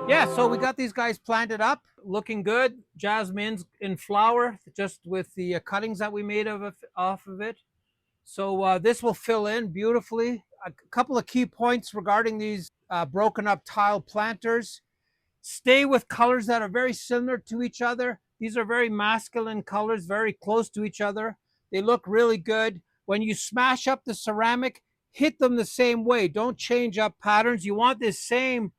Yeah, so we got these guys planted up, looking good. Jasmine's in flower, just with the cuttings that we made off of it. So this will fill in beautifully. A couple of key points regarding these broken up tile planters. Stay with colors that are very similar to each other. These are very masculine colors, very close to each other. They look really good. When you smash up the ceramic, hit them the same way. Don't change up patterns. You want this same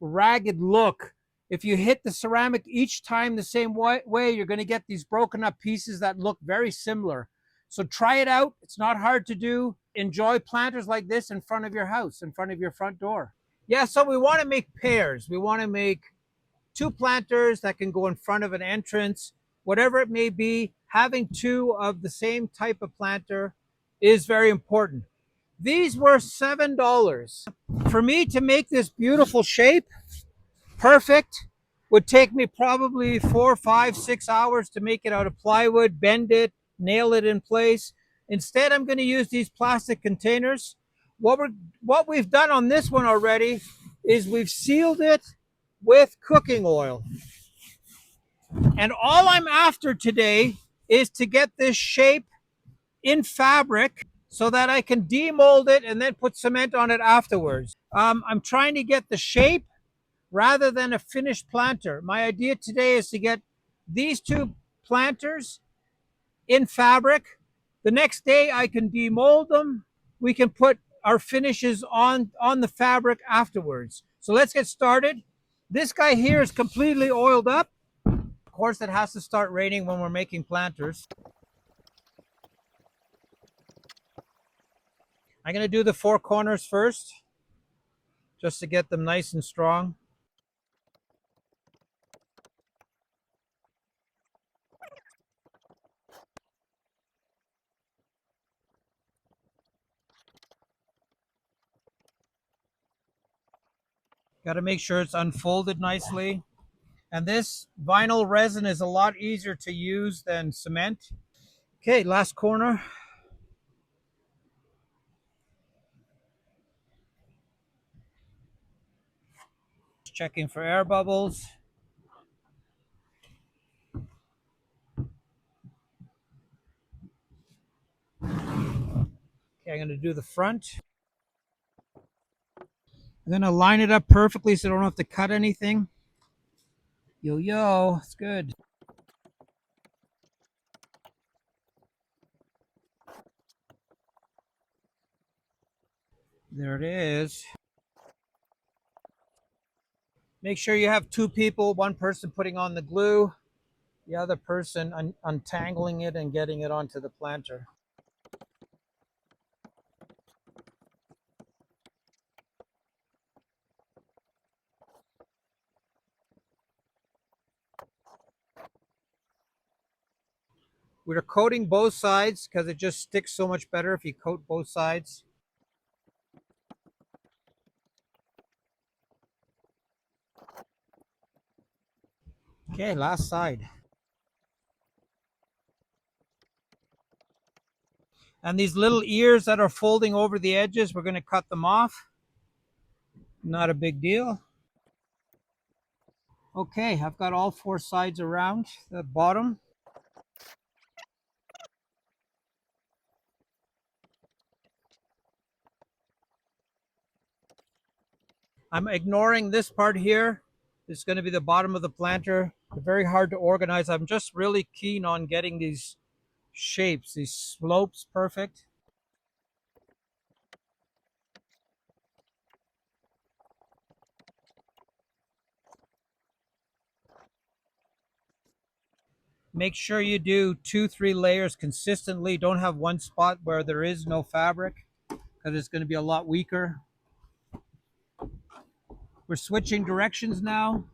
ragged look. If you hit the ceramic each time the same way, you're going to get these broken up pieces that look very similar. So try it out. It's not hard to do. Enjoy planters like this in front of your house, in front of your front door. Yeah, so we want to make pairs. We want to make two planters that can go in front of an entrance, whatever it may be. Having two of the same type of planter is very important. These were $7. For me to make this beautiful shape, perfect, would take me probably 4, 5, 6 hours to make it out of plywood, bend it, nail it in place. Instead, I'm going to use these plastic containers. What we've done on this one already is we've sealed it with cooking oil. And all I'm after today is to get this shape in fabric so that I can demold it and then put cement on it afterwards. I'm trying to get the shape rather than a finished planter. My idea today is to get these two planters in fabric. The next day I can demold them. We can put our finishes on the fabric afterwards. So let's get started. This guy here is completely oiled up. Of course, it has to start raining when we're making planters. I'm going to do the four corners first, just to get them nice and strong. Got to make sure it's unfolded nicely. And this vinyl resin is a lot easier to use than cement. Okay, last corner. Checking for air bubbles. Okay, I'm going to do the front. I'm going to line it up perfectly so I don't have to cut anything. Yo, it's good. There it is. Make sure you have two people, one person putting on the glue, the other person untangling it and getting it onto the planter. We're coating both sides because it just sticks so much better if you coat both sides. Okay, last side. And these little ears that are folding over the edges, we're going to cut them off. Not a big deal. Okay, I've got all four sides around the bottom. I'm ignoring this part here. It's going to be the bottom of the planter. They're very hard to organize. I'm just really keen on getting these shapes, these slopes perfect. Make sure you do 2-3 layers consistently. Don't have one spot where there is no fabric because it's going to be a lot weaker. We're switching directions now.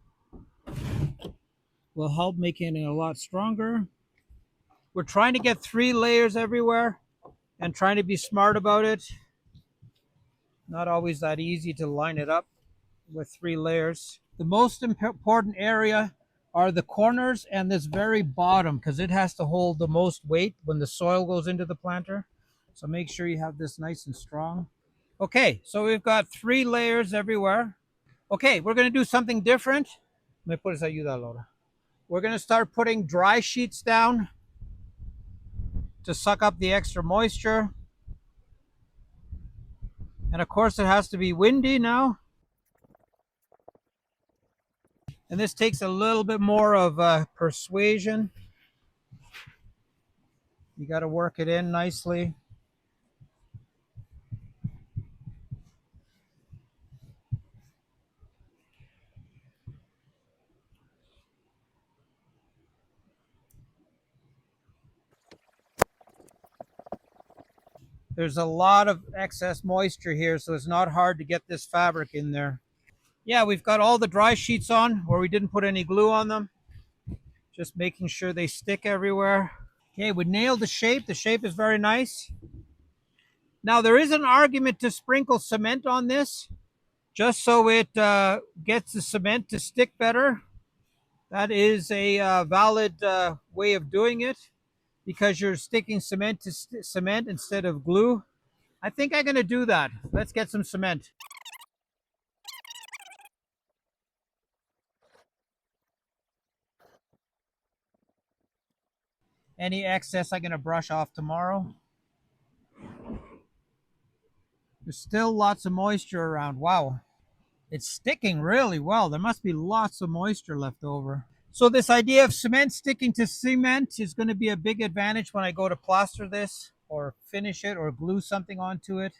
Will help making it a lot stronger. We're trying to get 3 layers everywhere and trying to be smart about it. Not always that easy to line it up with 3 layers. The most important area are the corners and this very bottom because it has to hold the most weight when the soil goes into the planter. So make sure you have this nice and strong. Okay, so we've got 3 layers everywhere. Okay, we're going to do something different. Me puedes ayudar, Laura. We're going to start putting dry sheets down to suck up the extra moisture. And of course, it has to be windy now. And this takes a little bit more of persuasion. You got to work it in nicely. There's a lot of excess moisture here, so it's not hard to get this fabric in there. Yeah, we've got all the dry sheets on where we didn't put any glue on them. Just making sure they stick everywhere. Okay, we nailed the shape. The shape is very nice. Now, there is an argument to sprinkle cement on this, just so it gets the cement to stick better. That is a valid way of doing it, because you're sticking cement to cement instead of glue. I think I'm going to do that. Let's get some cement. Any excess I'm going to brush off tomorrow. There's still lots of moisture around. Wow. It's sticking really well. There must be lots of moisture left over. So this idea of cement sticking to cement is going to be a big advantage when I go to plaster this or finish it or glue something onto it.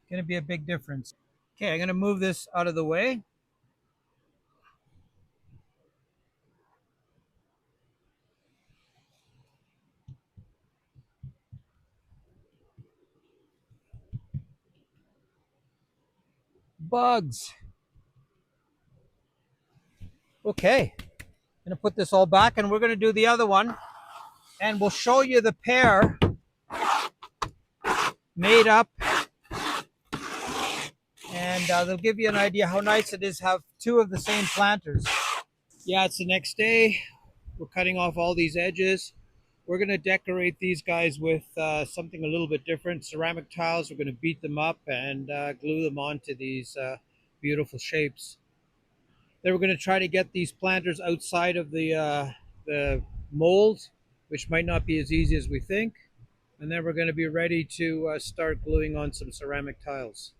It's going to be a big difference. Okay, I'm going to move this out of the way. Bugs. Okay, I'm going to put this all back and we're going to do the other one. And we'll show you the pair made up. And they'll give you an idea how nice it is to have two of the same planters. Yeah, it's the next day. We're cutting off all these edges. We're going to decorate these guys with something a little bit different. Ceramic tiles. We're going to beat them up and glue them onto these beautiful shapes. Then we're going to try to get these planters outside of the mold, which might not be as easy as we think. And then we're going to be ready to start gluing on some ceramic tiles.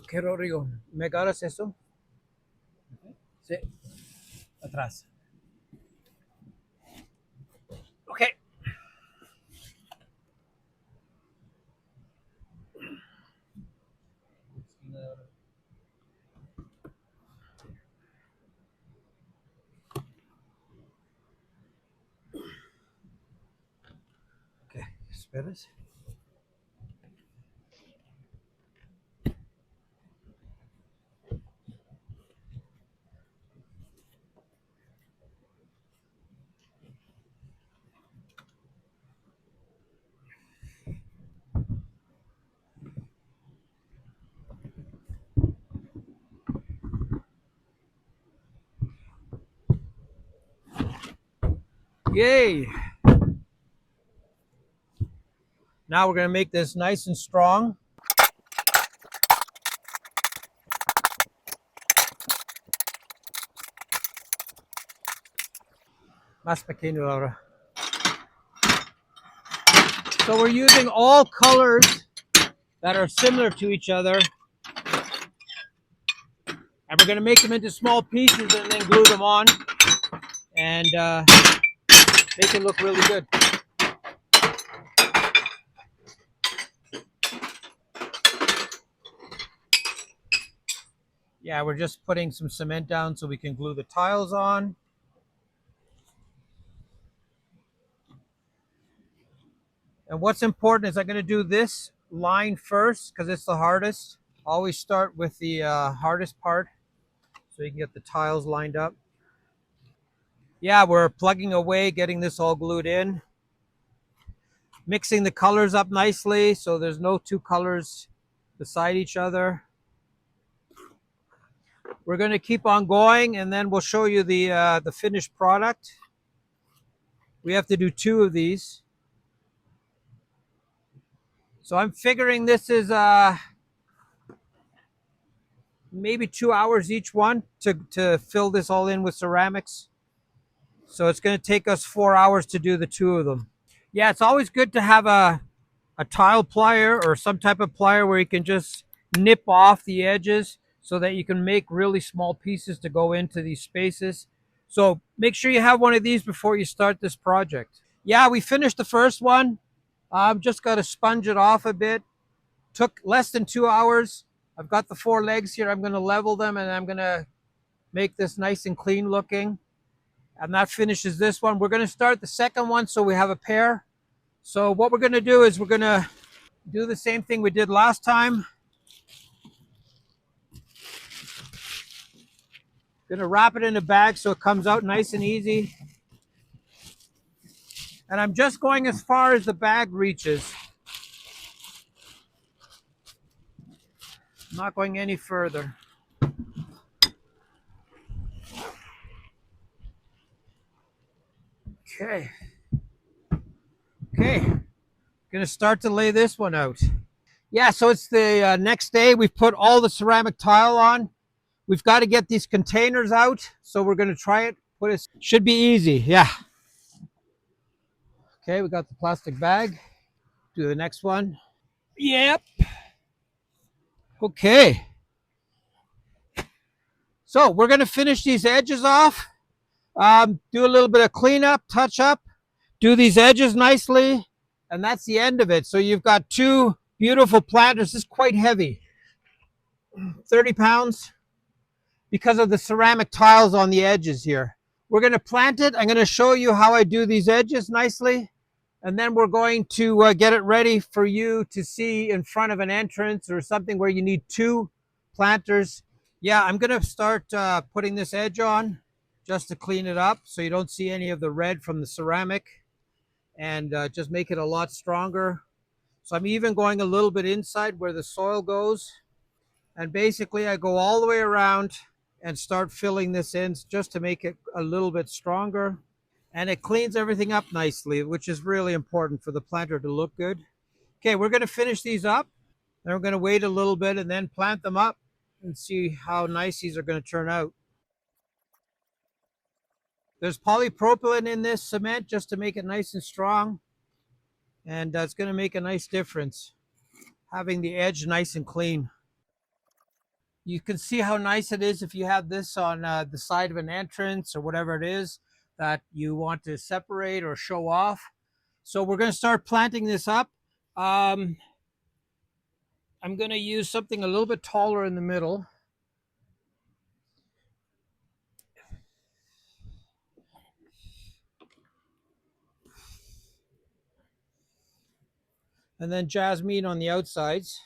Okay, Rodrigo, ¿me agarras eso? Sí, atrás. Okay. Okay, esperas. Yay! Now we're going to make this nice and strong. Más pequeño ahora. So we're using all colors that are similar to each other. And we're going to make them into small pieces and then glue them on. And make it look really good. Yeah, we're just putting some cement down so we can glue the tiles on. And what's important is I'm going to do this line first because it's the hardest. Always start with the hardest part so you can get the tiles lined up. Yeah, we're plugging away, getting this all glued in. Mixing the colors up nicely so there's no two colors beside each other. We're going to keep on going and then we'll show you the finished product. We have to do two of these. So I'm figuring this is maybe 2 hours each one to fill this all in with ceramics. So it's going to take us 4 hours to do the two of them. Yeah, it's always good to have a tile plier or some type of plier where you can just nip off the edges so that you can make really small pieces to go into these spaces. So make sure you have one of these before you start this project. Yeah, we finished the first one. Just got to sponge it off a bit. Took less than 2 hours. I've got the four legs here. I'm going to level them and I'm going to make this nice and clean looking. And that finishes this one. We're going to start the second one so we have a pair. So what we're going to do is we're going to do the same thing we did last time. Going to wrap it in a bag so it comes out nice and easy. And I'm just going as far as the bag reaches. I'm not going any further. Okay. Okay. Going to start to lay this one out. Yeah, so it's the next day. We've put all the ceramic tile on. We've got to get these containers out. So we're going to try it. Put it. Should be easy. Yeah. Okay, we got the plastic bag. Do the next one. Yep. Okay. So we're going to finish these edges off. Do a little bit of cleanup, touch up, do these edges nicely, and that's the end of it. So you've got two beautiful planters. This is quite heavy, 30 pounds, because of the ceramic tiles on the edges here. We're going to plant it. I'm going to show you how I do these edges nicely, and then we're going to get it ready for you to see in front of an entrance or something where you need two planters. Yeah, I'm going to start putting this edge on just to clean it up so you don't see any of the red from the ceramic, and just make it a lot stronger. So I'm even going a little bit inside where the soil goes. And basically I go all the way around and start filling this in just to make it a little bit stronger. And it cleans everything up nicely, which is really important for the planter to look good. Okay, we're going to finish these up. Then we're going to wait a little bit and then plant them up and see how nice these are going to turn out. There's polypropylene in this cement just to make it nice and strong. And it's going to make a nice difference, having the edge nice and clean. You can see how nice it is if you have this on the side of an entrance or whatever it is that you want to separate or show off. So we're going to start planting this up. I'm going to use something a little bit taller in the middle. And then jasmine on the outsides.